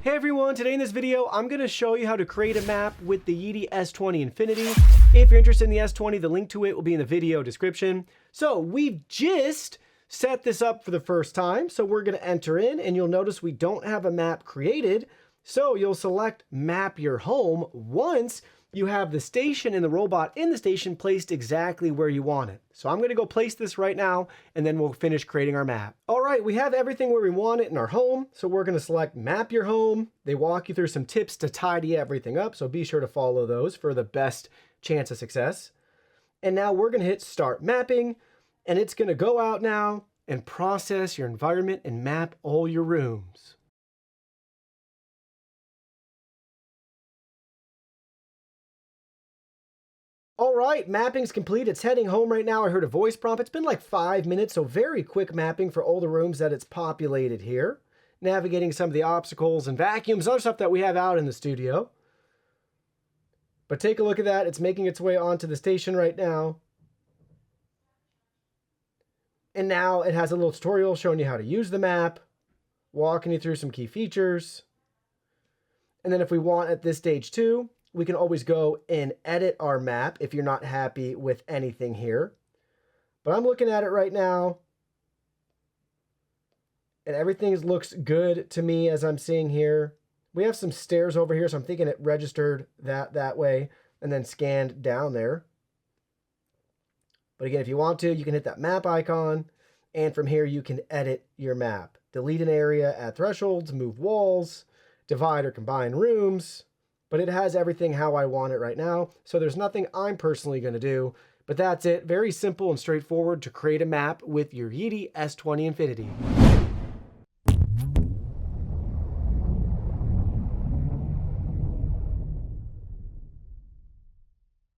Hey everyone, today in this video, I'm going to show you how to create a map with the Yeedi S20 Infinity. If you're interested in the S20, the link to it will be in the video description. So we've just set this up for the first time. So we're going to enter in and you'll notice we don't have a map created. So you'll select map your home once you have the station and the robot in the station placed exactly where you want it. So I'm going to go place this right now and then we'll finish creating our map. All right, we have everything where we want it in our home. So we're going to select map your home. They walk you through some tips to tidy everything up. So be sure to follow those for the best chance of success. And now we're going to hit start mapping and it's going to go out now and process your environment and map all your rooms. All right, mapping's complete. It's heading home right now. I heard a voice prompt. It's been like 5 minutes, so very quick mapping for all the rooms that it's populated here. Navigating some of the obstacles and vacuums, other stuff that we have out in the studio. But take a look at that. It's making its way onto the station right now. And now it has a little tutorial showing you how to use the map, walking you through some key features. And then if we want at this stage too, we can always go and edit our map if you're not happy with anything here. But I'm looking at it right now. And everything looks good to me as I'm seeing here. We have some stairs over here, so I'm thinking it registered that way and then scanned down there. But again, if you want to, you can hit that map icon. And from here, you can edit your map. Delete an area, add thresholds, move walls, divide or combine rooms. But it has everything how I want it right now. So there's nothing I'm personally going to do. But that's it. Very simple and straightforward to create a map with your Yeedi S20 Infinity.